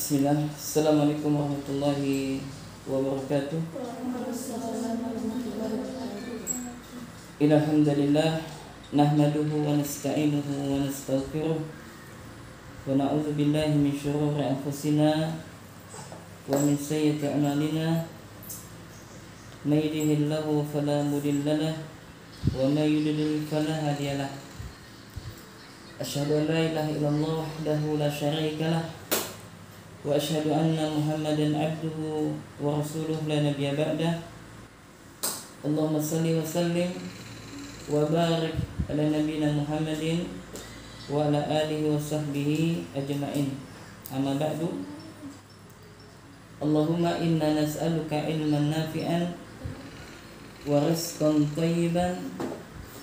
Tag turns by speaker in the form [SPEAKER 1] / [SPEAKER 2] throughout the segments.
[SPEAKER 1] Bismillah. Assalamualaikum warahmatullahi wabarakatuh. Alhamdulillah nahmaduhu wa nasta'inuhu wa nastaghfiruh wa na'udzu billahi min shururi anfusina wa min sayyiati a'malina. May yahdihillahu fala mudilla lahu wa may yudlil fala hadiya lahu. Asyhadu an la ilaha illallah wahdahu la syarika lahu wa asyhadu anna Muhammadan abduhu wa rasuluhu la nabiyya ba'dah. Allahumma shalli wa sallim wa barik ala nabiyyina Muhammadin wa ala alihi wa sahbihi ajma'in. Amma ba'du. Allahumma inna nas'aluka ilman nafi'an wa rizqan thayyiban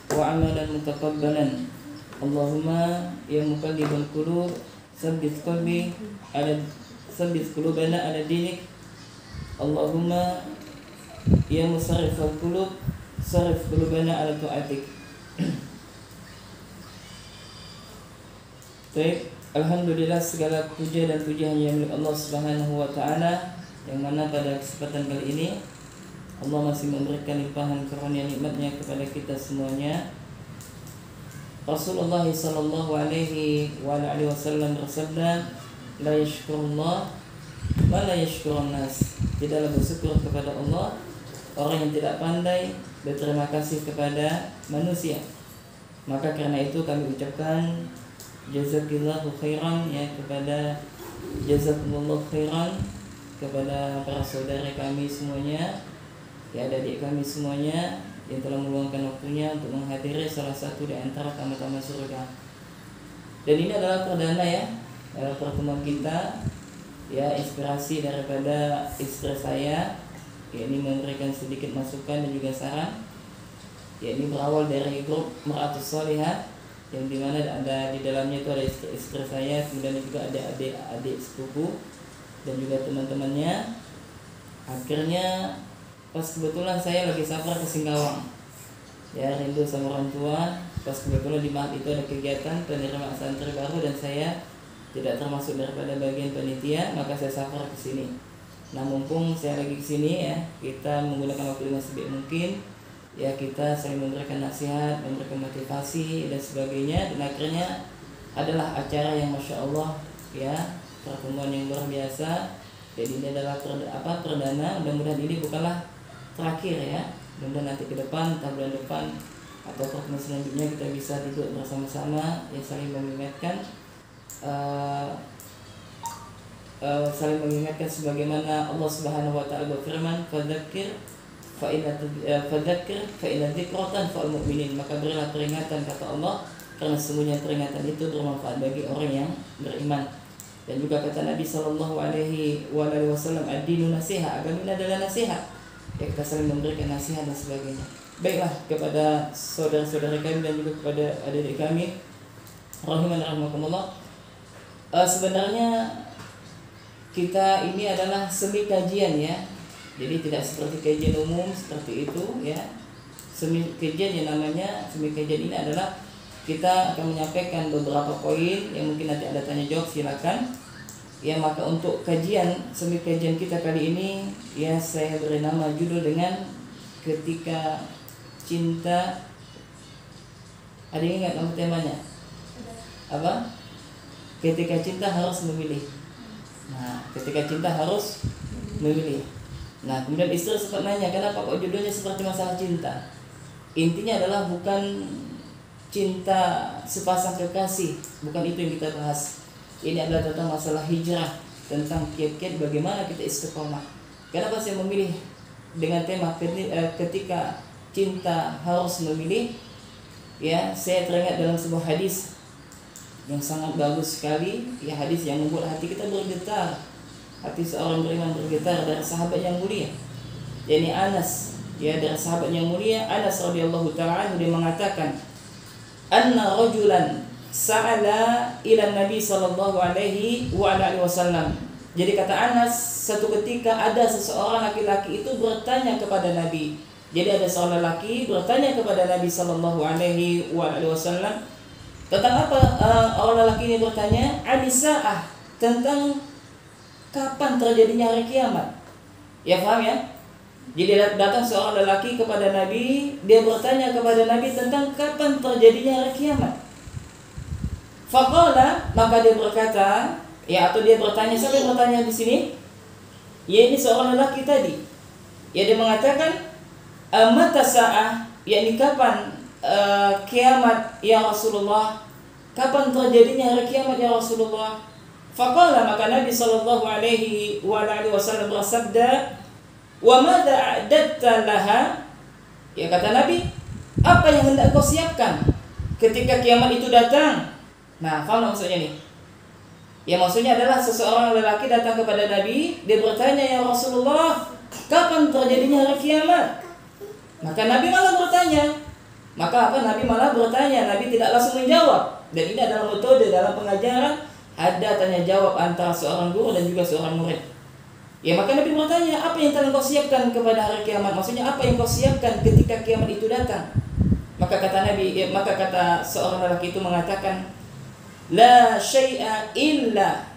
[SPEAKER 1] wa amalan mutaqabbalan. Allahumma ya muqallibal qulub tsabbit qalbi ala tsabbit qulubana ala dinik. Allahumma ya musarrifal qulub sarrif qulubana ala ta'atik. Baik, alhamdulillah segala puja dan pujian yang milik Allah Subhanahu wa taala, yang mana pada kesempatan kali ini Allah masih memberikan limpahan karunia nikmatnya kepada kita semuanya. Rasulullah sallallahu alaihi wa alihi wasallam bersabda, la yashkurullah wa la yashkurun nas. Tidaklah bersyukur kepada Allah orang yang tidak pandai berterima kasih kepada manusia. Maka karena itu kami ucapkan jazakillahu khairan ya kepada jazakumullahu khairan kepada para saudara kami semuanya, ya adik kami semuanya yang telah meluangkan waktunya untuk menghadiri salah satu di antara tamu-tamu surga. Dan ini adalah perdana ya pertemuan kita, ya inspirasi daripada istri saya, ya ini memberikan sedikit masukan dan juga saran. Ya ini berawal dari grup Mar'atus Sholihah yang dimana ada di dalamnya itu ada istri saya, kemudian juga ada adik sepupu dan juga teman-temannya. Akhirnya pas kebetulan saya lagi safar ke Singkawang, ya rindu sama orang tua. Pas kebetulan di Mahat itu ada kegiatan penerimaan santri baru dan saya tidak termasuk daripada bagian panitia, maka saya safar ke sini. Nah mumpung saya lagi ke sini ya, kita menggunakan waktu dengan sebaik mungkin. Ya kita saling memberikan nasihat, memberikan motivasi dan sebagainya. Dan akhirnya adalah acara yang masya Allah ya, pertemuan yang luar biasa. Jadi ini adalah perdana. Mudah-mudahan ini bukanlah terakhir ya. Mudah-mudahan nanti ke depan, entah bulan depan atau pertemuan selanjutnya kita bisa duduk bersama-sama ya, saling mengingatkan sebagaimana Allah Subhanahu wa taala berfirman, fadzakir fa inna dzikratan fa'al mu'minin. Maka berilah peringatan kata Allah, karena sesungguhnya peringatan itu bermanfaat bagi orang yang beriman. Dan juga kata Nabi sallallahu alaihi wasallam, ad-dinu nasiha, agama ini adalah nasihat. Ya kita saling memberikan nasihat dan sebagainya. Baiklah kepada saudara-saudara kami dan juga kepada adik-adik kami rahimanallah. Sebenarnya kita ini adalah semi kajian ya. Jadi tidak seperti kajian umum seperti itu ya. Semi kajian yang namanya semi kajian ini adalah kita akan menyampaikan beberapa poin yang mungkin nanti ada tanya jawab, silakan. Ya maka untuk semi kajian kita kali ini ya saya beri nama judul dengan ketika cinta. Ada yang ingat nama temanya? Apa? Ketika cinta harus memilih. Nah, ketika cinta harus memilih. Nah, kemudian istri sempat nanya, kenapa kok judulnya seperti masalah cinta? Intinya adalah bukan cinta sepasang kekasih, bukan itu yang kita bahas. Ini adalah tentang masalah hijrah, tentang kiat-kiat bagaimana kita istiqomah. Kenapa saya memilih dengan tema ketika cinta harus memilih? Ya, saya teringat dalam sebuah hadis yang sangat bagus sekali, ya hadis yang membuat hati kita bergetar. Hati seorang beriman bergetar dari sahabat yang mulia, yakni Anas, ya dari sahabat yang mulia Anas radhiyallahu taala anhu, dia mengatakan anna rajulan sa'ala ila Nabi sallallahu alaihi wasallam. Jadi kata Anas, satu ketika ada seseorang laki-laki itu bertanya kepada Nabi. Jadi ada seorang laki bertanya kepada Nabi sallallahu alaihi wasallam tentang apa? Orang lelaki ini bertanya, "Anisa'ah," tentang kapan terjadinya hari kiamat. Ya paham ya? Jadi datang seorang lelaki kepada Nabi, dia bertanya kepada Nabi tentang kapan terjadinya hari kiamat. Faqala, maka dia berkata, ya atau dia bertanya, siapa yang bertanya di sini? Ya ini seorang lelaki tadi. Ya dia mengatakan, mata sa'ah, yakni kapan kiamat ya Rasulullah? Kapan terjadinya hari kiamat ya Rasulullah? Faqala, maka Nabi sallallahu alaihi wasallam bersabda, "Wa madza a'dadta laha?" Ya kata Nabi, apa yang hendak kau siapkan ketika kiamat itu datang? Nah, faham maksudnya nih? Ya maksudnya adalah seseorang lelaki datang kepada Nabi, dia bertanya, "Ya Rasulullah, kapan terjadinya hari kiamat?" Maka Nabi malah bertanya. Maka apa? Nabi malah bertanya, Nabi tidak langsung menjawab. Dan ini adalah metode dalam pengajaran, ada tanya jawab antara seorang guru dan juga seorang murid. Ya maka Nabi bertanya, apa yang telah kau siapkan kepada hari kiamat? Maksudnya apa yang kau siapkan ketika kiamat itu datang? Maka kata Nabi, maka kata seorang lelaki itu mengatakan, la syai'a illa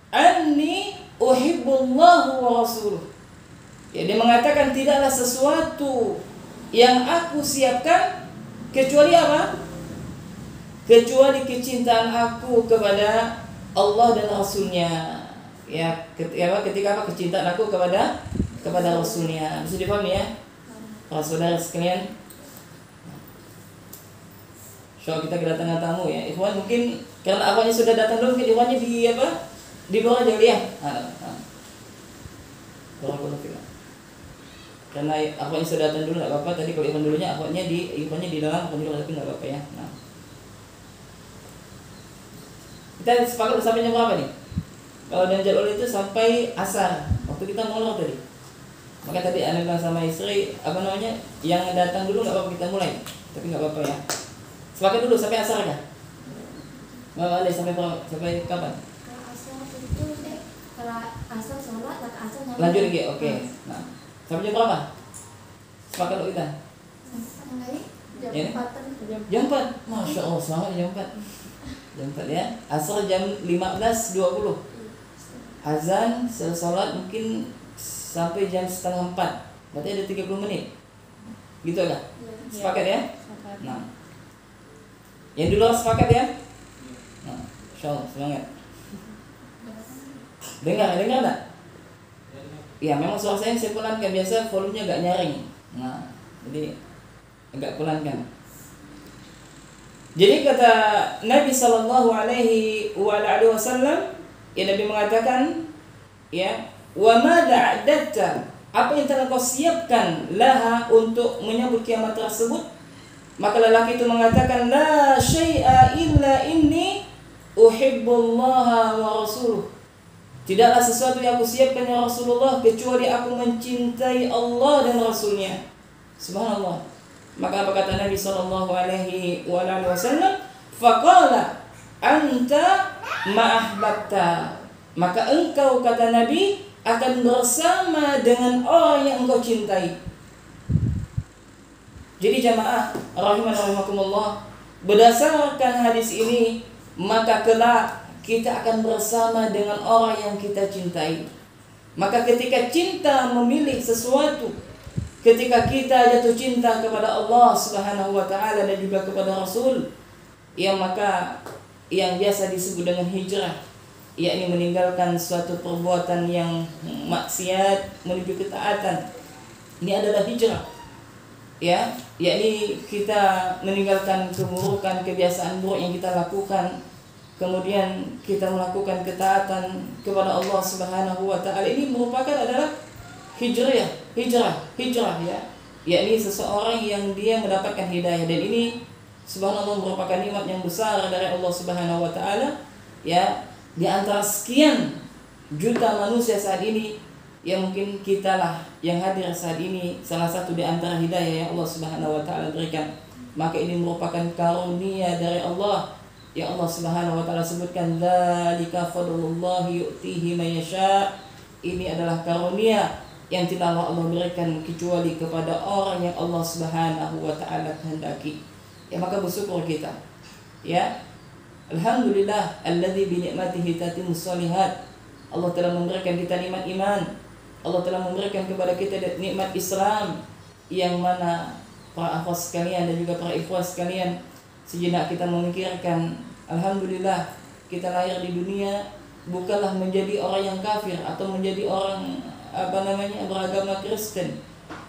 [SPEAKER 1] anni uhibbullahu wa rasuluh. Ya dia mengatakan tidaklah sesuatu yang aku siapkan kecuali apa? Kecuali kecintaan aku kepada Allah dan Rasulnya. Ya, ketika apa kecintaan aku kepada Rasulnya. Bisa dipahami ya? Para saudara sekalian. So kita kedatangan tamu ya. Ikhwan mungkin karena akhwatnya sudah datang dulu, mungkin ikhwannya di apa? Di luar aja ya. Karena akhwatnya sudah datang dulu enggak apa-apa. Tadi kalau ikhwan dulunya akhwatnya di dalam, akhwatnya di luar, tapi enggak apa-apa ya. Nah. Kita sepakat sampai jam berapa nih? Kalau dengan jadwal itu sampai asar. Waktu kita molor tadi. Maka tadi anak bilang sama istri, apa namanya? Yang datang dulu enggak apa-apa kita mulai. Tapi enggak apa-apa ya. Sepakat dulu sampai asar ya. Mama sampai kapan?
[SPEAKER 2] Asar itu kalau asar sholat, asar
[SPEAKER 1] lanjut lagi, oke. Nah, sampai jam berapa? Sepakat dulu kita.
[SPEAKER 2] Jam 4.
[SPEAKER 1] Jam 4. Masya Allah, semangat jam 4. Jam 4 ya. Asar jam 15.20. Azan sholat mungkin sampai jam setengah 4. Berarti ada 30 menit. Gitu kan? Sepakat ya? Nah. Yang di luar sepakat ya? Nah, insyaallah semangat. Dengar enggak? Ya, memang suara saya pelankan, biasa volumenya agak nyaring. Nah, jadi agak pelankan. Jadi kata Nabi sallallahu alaihi wasallam, ya Nabi mengatakan, ya, wa madza a'dadta? Apa yang telah kau siapkan laha untuk menyambut kiamat tersebut? Maka lelaki itu mengatakan, la syai'a illa inni uhibbullaha wa rasuluh. Tidaklah sesuatu yang aku siapkan ya Rasulullah kecuali aku mencintai Allah dan Rasulnya. Subhanallah. Maka apa kata Nabi sallallahu alaihi wasallam? Faqala anta ma'ahbabta. Maka engkau, kata Nabi, akan bersama dengan orang yang engkau cintai. Jadi jamaah rahimakumullah, berdasarkan hadis ini, maka kelak kita akan bersama dengan orang yang kita cintai. Maka ketika cinta memilih sesuatu, ketika kita jatuh cinta kepada Allah Subhanahu wa taala dan juga kepada Rasul, ya maka yang biasa disebut dengan hijrah, yakni meninggalkan suatu perbuatan yang maksiat menuju ketaatan. Ini adalah hijrah. Ya, yakni kita meninggalkan keburukan, kebiasaan buruk yang kita lakukan, kemudian kita melakukan ketaatan kepada Allah Subhanahu wa taala. Ini merupakan adalah hijrah ya. Yakni seseorang yang dia mendapatkan hidayah, dan ini subhanallah merupakan nikmat yang besar dari Allah Subhanahu wa taala. Ya, di antara sekian juta manusia saat ini, ya mungkin kita lah yang hadir saat ini salah satu di antara hidayah yang Allah Subhanahu wa taala berikan. Maka ini merupakan karunia dari Allah. Ya Allah Subhanahu wa taala sebutkan, dzalika fadlullahi yu'tihi may yasha. Ini adalah karunia yang tidak Allah berikan kecuali kepada orang yang Allah Subhanahu wa taala kehendaki. Ya maka bersyukur kita. Ya. Alhamdulillah alladzi bi ni'matihi tatimmus shalihat. Allah telah memberikan kita nikmat iman. Allah telah memberikan kepada kita nikmat Islam, yang mana para akhwat sekalian dan juga para ikhwah sekalian, sejenak kita memikirkan, alhamdulillah kita lahir di dunia bukanlah menjadi orang yang kafir atau menjadi orang beragama Kristen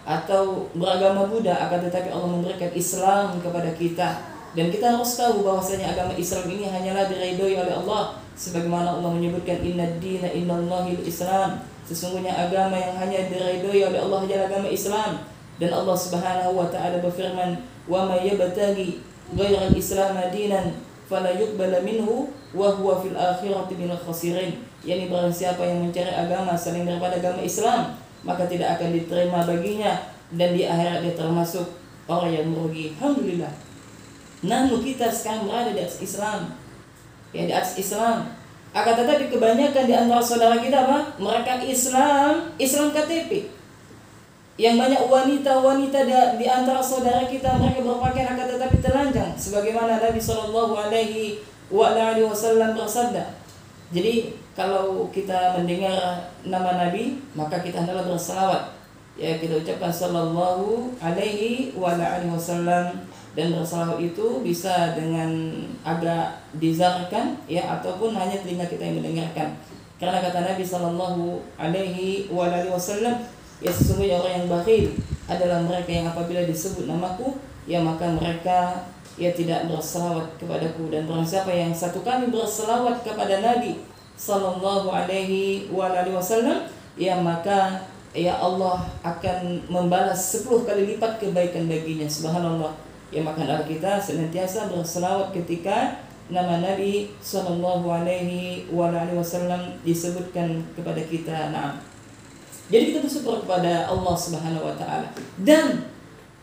[SPEAKER 1] atau beragama Buddha, akan tetapi Allah memberikan Islam kepada kita, dan kita harus tahu bahwasanya agama Islam ini hanyalah diridhoi oleh Allah, sebagaimana Allah menyebutkan innad dina innallahil Islam, sesungguhnya agama yang hanya diridhoi oleh Allah adalah agama Islam. Dan Allah Subhanahu wa taala berfirman, wa may yabtaghi ghairal islam dinan fala yuqbala minhu wa huwa fil akhirati minal khasirin. Yani barang siapa yang mencari agama selain daripada agama Islam, maka tidak akan diterima baginya, dan di akhirat dia termasuk orang yang merugi. Alhamdulillah. Namun kita sekarang berada di atas Islam. Ya, di atas Islam. Akan tetapi kebanyakan di antara saudara kita apa? Mereka Islam KTP. Yang banyak wanita-wanita di antara saudara kita, mereka berpakaian akan tetapi telanjang, sebagaimana Nabi Shallallahu Alaihi Wasallam bersabda. Jadi kalau kita mendengar nama Nabi, maka kita hendaklah berselawat. Ya, kita ucapkan Shallallahu Alaihi Wasallam, dan berselawat itu bisa dengan agak dizarkan, ya, ataupun hanya telinga kita yang mendengarkan. Karena kata Nabi Shallallahu Alaihi Wasallam, ya sesungguhnya orang yang bakhil adalah mereka yang apabila disebut namaku, ya maka mereka ya tidak berselawat kepadaku. Dan barang siapa yang satu kali berselawat kepada Nabi Sallallahu Alaihi Wasallam, ya maka ya Allah akan membalas 10 kali lipat kebaikan baginya. Subhanallah. Ya maka hendaklah kita senantiasa berselawat ketika nama Nabi Sallallahu Alaihi Wasallam disebutkan kepada kita. Nah, jadi kita bersyukur kepada Allah Subhanahu wa taala. Dan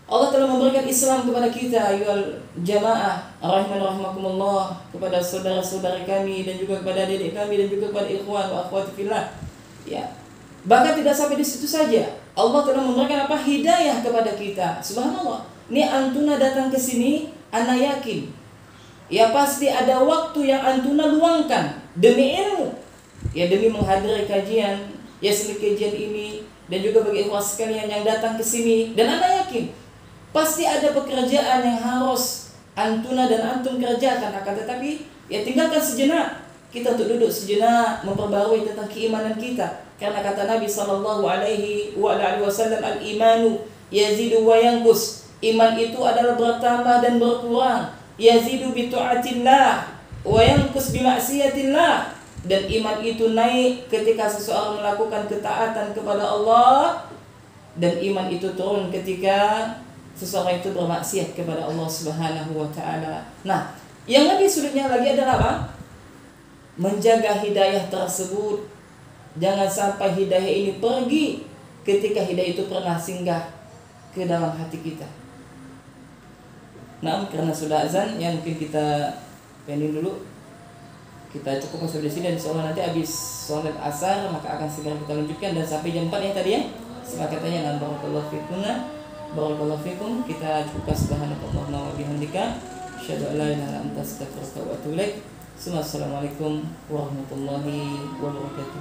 [SPEAKER 1] Allah telah memberikan Islam kepada kita, ayyuhal jamaah rahimakumullah, kepada saudara-saudara kami dan juga kepada adik kami dan juga kepada ikhwan wa akhwat fillah. Ya. Bahkan tidak sampai di situ saja. Allah telah memberikan apa? Hidayah kepada kita. Subhanallah. Ini antuna datang ke sini, ana yakin. Ya pasti ada waktu yang antuna luangkan demi ilmu. Ya demi menghadiri kajian, ya seperti kajian ini, dan juga bagi ikhwan sekalian yang datang ke sini, dan anda yakin pasti ada pekerjaan yang harus antuna dan antum kerjakan. Akan tetapi ya tinggalkan sejenak, kita untuk duduk sejenak memperbarui tentang keimanan kita. Karena kata Nabi Sallallahu Alaihi Wasallam, al-imanu yazidu wa yanqus. Iman itu adalah bertambah dan berkurang. Yazidu bi ta'atillah wa yanqus bi ma'siyatillah. Dan iman itu naik ketika seseorang melakukan ketaatan kepada Allah, dan iman itu turun ketika seseorang itu bermaksiat kepada Allah Subhanahu wa taala. Nah, yang lebih sulitnya lagi adalah apa? Menjaga hidayah tersebut. Jangan sampai hidayah ini pergi ketika hidayah itu pernah singgah ke dalam hati kita. Nah, karena sudah azan, yang mungkin kita pending dulu. Kita cukup sampai di sini, dan insyaallah nanti habis sholat asar maka akan segera kita lanjutkan, dan sampai jam 4 ya tadi ya. Sepakatannya dan barakallahu fikum. Kita cukupkan subhanakallahumma wa bihamdika, asyhadu an la ilaha illa anta astaghfiruka wa atubu ilaik. Assalamualaikum warahmatullahi wabarakatuh.